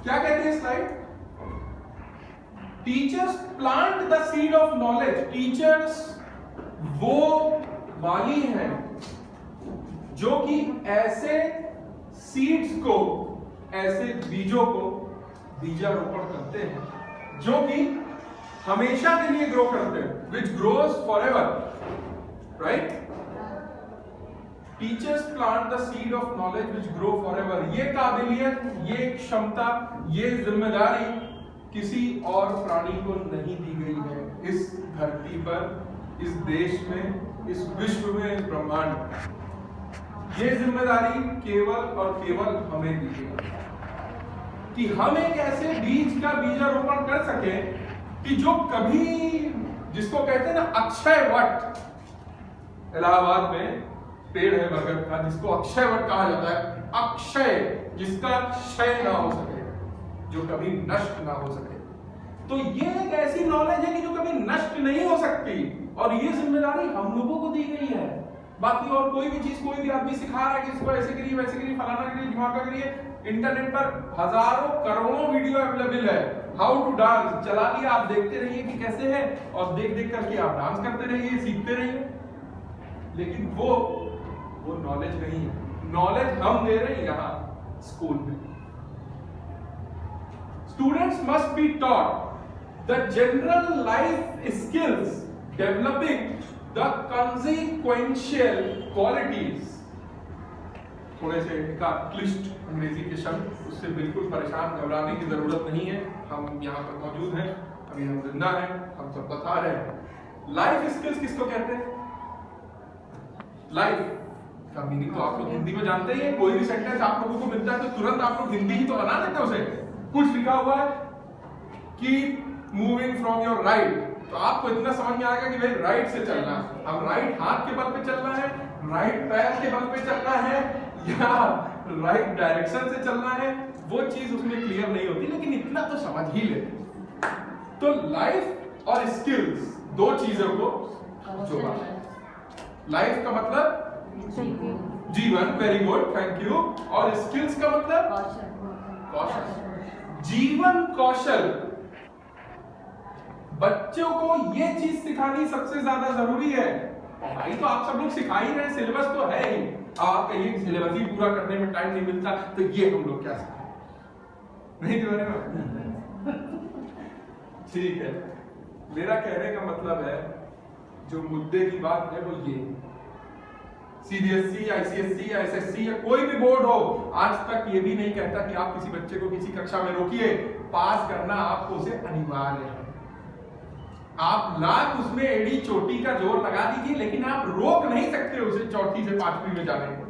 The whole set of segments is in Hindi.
क्या कहती है slide? Teachers plant the seed of knowledge. Teachers वो माली हैं जो कि ऐसे सीड्स को, ऐसे बीजों को बीजारोपण करते हैं जो कि हमेशा के लिए ग्रो करते हैं, which grows for ever, right? Teachers plant the seed of knowledge which grow for ever. ये काबिलियत, ये क्षमता, ये जिम्मेदारी किसी और प्राणी को नहीं दी गई है इस धरती पर, इस देश में, इस विश्व में, इस ब्रह्मांड में। ये जिम्मेदारी केवल और केवल हमें दी गई कि हम एक ऐसे बीज का बीजारोपण कर सके कि जो कभी, जिसको कहते हैं ना अक्षय वट, इलाहाबाद में पेड़ है बरगद का जिसको अक्षय वट कहा जाता है, अक्षय, जिसका क्षय ना हो सके, जो कभी नष्ट ना हो सके। तो ये एक ऐसी नॉलेज है कि जो कभी नष्ट नहीं हो सकती, और ये जिम्मेदारी हम लोगों को दी गई है। बाकी और कोई भी चीज कोई भी आदमी सिखा रहा है कि इसको ऐसे करिए, वैसे करिए, फलाना करिए, दिमाग करिए। इंटरनेट पर हजारों करोड़ों वीडियो अवेलेबल है, हाउ टू डांस, चला लिया, आप देखते रहिए कि कैसे है, और देख देख करके आप डांस करते रहिए, सीखते रहिए। लेकिन वो नॉलेज नहीं है। नॉलेज हम दे रहे हैं यहां स्कूल में। Students must be taught the general life skills, developing the consequential qualities। थोड़े से क्लिष्ट अंग्रेजी के शब्द, उससे बिल्कुल परेशान घबराने की जरूरत नहीं है। हम यहाँ पर मौजूद हैं, अभी हम जिंदा हैं, हम सब बता रहे हैं। लाइफ स्किल्स किसको कहते हैं? लाइफ का मीनिंग तो आप लोग हिंदी में जानते ही हैं। कोई भी सेंटेंस आप लोगों को मिलता है तो तुरंत आप लोग हिंदी ही तो बना देते हैं उसे। कुछ लिखा हुआ है कि मूविंग फ्रॉम योर राइट, तो आपको इतना समझ में आएगा कि भाई राइट से चलना है। अब राइट हाथ के बल पे चलना है, राइट पैर के बल पे चलना है, या राइट डायरेक्शन से चलना है, वो चीज उसमें क्लियर नहीं होती, लेकिन इतना तो समझ ही लेते। तो लाइफ और स्किल्स दो चीजों को जोड़ा। लाइफ का मतलब जीवन, वेरी गुड, थैंक यू। और स्किल्स का मतलब कौशल, जीवन कौशल। बच्चों को ये चीज सिखानी सबसे ज्यादा जरूरी है। पढ़ाई तो आप सब लोग सिखा ही रहे हैं, सिलेबस तो है ही। आप कहिए सिलेबस ही पूरा करने में टाइम नहीं मिलता, तो ये हम लोग क्या सिखाएं? नहीं दीवाने में ठीक है। मेरा कहने का मतलब है, जो मुद्दे की बात है वो ये, सीबीएसई, आईसीएसई या एसएससी या कोई भी बोर्ड हो, आज तक ये भी नहीं कहता कि आप किसी बच्चे को किसी कक्षा में रोकिए। पास करना आपको उसे अनिवार्य है। आप लाख उसमें एड़ी चोटी का जोर लगा दीजिए, लेकिन आप रोक नहीं सकते उसे चौथी से पांचवी में जाने को।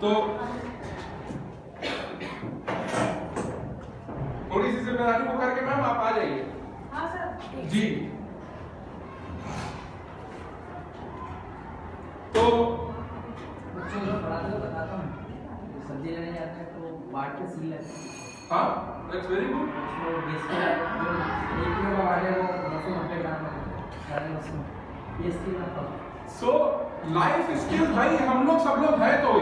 तो थोड़ी सी जिम्मेदारी को करके मैम आप आ जाइए। हाँ सर जी। तो बच्चों को पढ़ाते हुए बताता हूँ, सब्जी लेने जाते हैं तो बाट के सील लेते हैं। हाँ, दैट्स वेरी गुड। उसको बेसिक जो 1 किलो का बाट है वो 290 ग्राम है, ये स्किल आता है। सो लाइफ स्किल भाई हम लोग सब लोग है तो,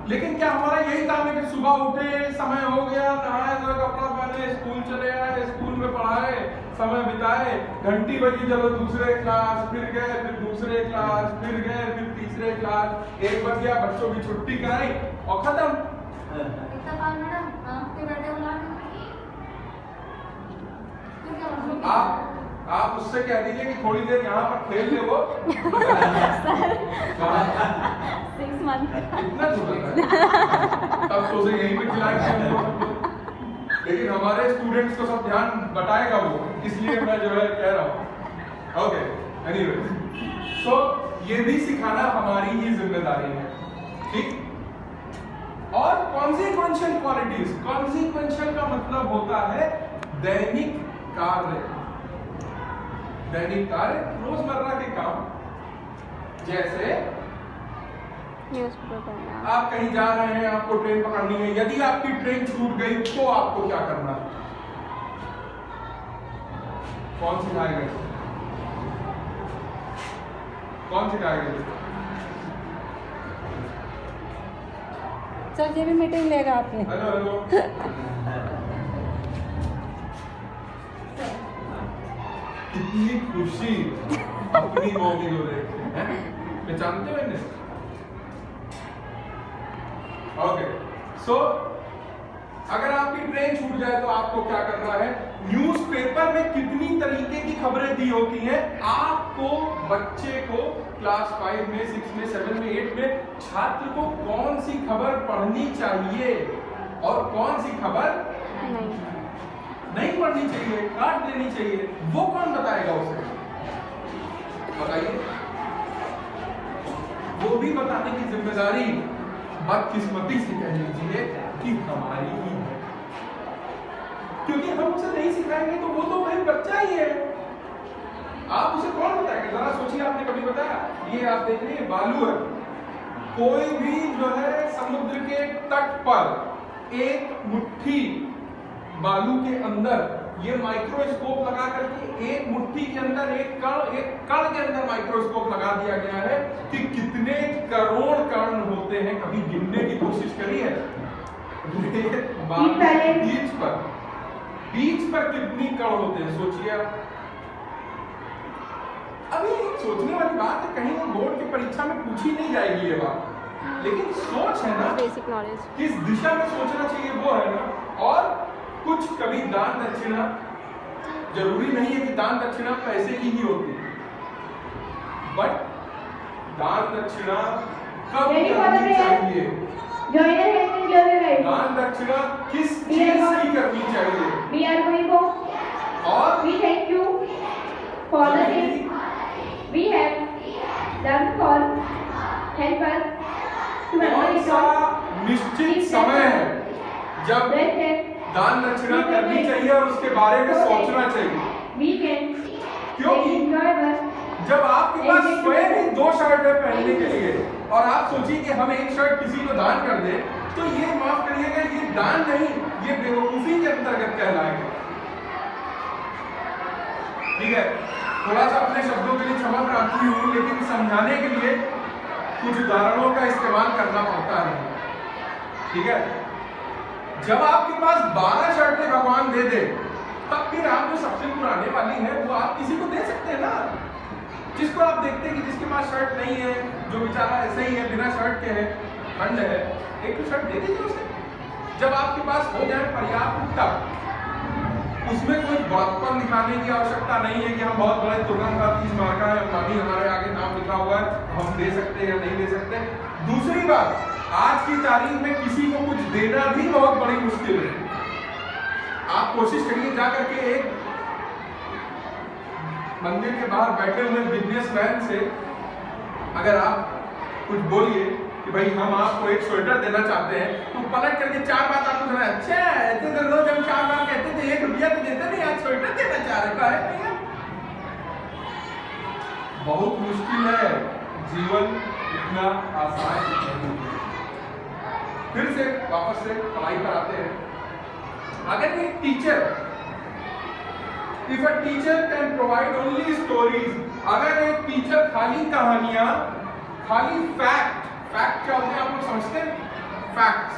लेकिन क्या हमारा यही काम है कि सुबह उठे, समय हो गया, नहाए धोए, कपड़ा पहने, स्कूल चले आए, स्कूल में पढ़ाए, समय बिताए, घंटी बजी चलो दूसरे क्लास, फिर गए, फिर दूसरे क्लास, फिर गए, फिर तीसरे क्लास, 1 बज गया, बच्चों की छुट्टी कराई और खत्म। आप उससे कह दीजिए कि थोड़ी देर यहाँ पर खेल ले वो 6 मंथ इतना छोटा तब तो उसे यहीं पे खिलाएंगे। लेकिन हमारे स्टूडेंट्स को सब ध्यान बटाएगा वो, इसलिए मैं जो है कह रहा हूँ। ओके, एनीवे, सो ये भी सिखाना हमारी ही जिम्मेदारी है, ठीक। और कॉन्सिक्वेंशियल क्वालिटीज, कॉन्सिक्वेंशियल का मतलब होता है दैनिक कार्य। दैनिक कार्य, रोजमर्रा के काम, जैसे न्यूज़पेपर पढ़ना। आप कहीं जा रहे हैं, आपको ट्रेन पकड़नी है, यदि आपकी ट्रेन छूट गई तो आपको क्या करना है? कौन सिखाएगा? कौन सिखाएगा? सर ये भी मीटिंग लेगा आपने? Hello hello. कितनी खुशी अपनी मम्मी को देख के, हैं? पहचानते हो इन्हें? ओके, सो अगर आपकी ट्रेन छूट जाए तो आपको क्या करना है? न्यूज़पेपर में कितनी तरीके की खबरें दी होती हैं, आपको बच्चे को क्लास 5 में 6 में 7 में 8 में छात्र को कौन सी खबर पढ़नी चाहिए और कौन सी खबर नहीं पढ़नी चाहिए, काट देनी चाहिए, वो कौन बताएगा उसे? बताइए। वो भी बताने की जिम्मेदारी बदकिस्मती से कह लीजिए कि हमारी ही है, क्योंकि हम उसे नहीं सिखाएंगे तो वो तो भाई बच्चा ही है। आप उसे कौन बताएगा? जरा सोचिए, आपने कभी बताया? ये आप देख रहे हैं बालू है, कोई भी जो है समुद्र के तट पर एक मुट्ठी बालू के अंदर ये माइक्रोस्कोप लगा करके एक मुट्ठी के अंदर एक कण के अंदर माइक्रोस्कोप लगा दिया गया है कि कितने करोड़ कण होते हैं, कभी गिनने की कोशिश करी है? बीच पर कितनी कण होते हैं, सोचिए आप। अभी सोचने वाली बात है, कहीं वो बोर्ड की परीक्षा में पूछी नहीं जाएगी ये बात, लेकिन सोच है ना, बेसिक नॉलेज किस दिशा में सोचना चाहिए वो है ना। और कुछ कभी दान दक्षिणा, जरूरी नहीं है कि दान दक्षिणा पैसे की ही होती है, बट दान दक्षिणा कब करनी चाहिए, दान दक्षिणा किस चीज की करनी चाहिए, और for the things we have done for help us to कौन सा निश्चित समय है जब that दान दक्षिणा करनी चाहिए और उसके बारे में सोचना चाहिए? we can क्योंकि enjoy our जब आपके पास स्वयं ही 2 शर्ट है पहनने के लिए और आप सोचिए कि हम एक शर्ट किसी को दान कर दे, तो ये माफ करिएगा, ये दान नहीं, ये बेवकूफी के अंतर्गत कहलाएगा। ठीक है, थोड़ा सा अपने शब्दों के लिए क्षमा प्रार्थी हूँ, लेकिन समझाने के लिए कुछ उदाहरणों का इस्तेमाल करना पड़ता है। ठीक है, जब आपके पास 12 शर्टें भगवान दे दे, तब फिर आप जो सबसे पुराने वाली है वो आप किसी को दे सकते हैं ना, जिसको आप देखते हैं कि जिसके पास शर्ट नहीं है, जो बेचारा ऐसे ही है, बिना शर्ट के है, ठंड है, एक तो शर्ट दे दीजिए उसे। जब आपके पास हो जाए पर्याप्त, तब उसमें कोई बड़प्पन दिखाने की आवश्यकता नहीं है कि हम बहुत बड़े तुरंत 30 मार्का है, अंबानी हमारे आगे नाम लिखा हुआ है, हम दे सकते हैं या नहीं दे सकते। दूसरी बात, आज की तारीख में किसी को कुछ देना भी बहुत बड़ी मुश्किल है। आप कोशिश करिए जाकर के एक मंदिर के बाहर बैठे हुए बिजनेसमैन से अगर आप कुछ बोलिए कि भाई हम आपको एक स्वेटर देना चाहते हैं, तो पलट करके 4 बात आपको सुना, अच्छा ऐसे तो रोज हम 4 बार कहते थे 1 रुपया तो देते नहीं, आज स्वेटर देना चाह रहे है भैया। बहुत मुश्किल है, जीवन इतना आसान नहीं है। फिर से वापस से पढ़ाई पर आते हैं। अगर एक teacher, if a teacher can provide only stories, अगर एक टीचर खाली कहानियां, खाली फैक्ट क्या होते हैं आप लोग समझते हैं? फैक्ट्स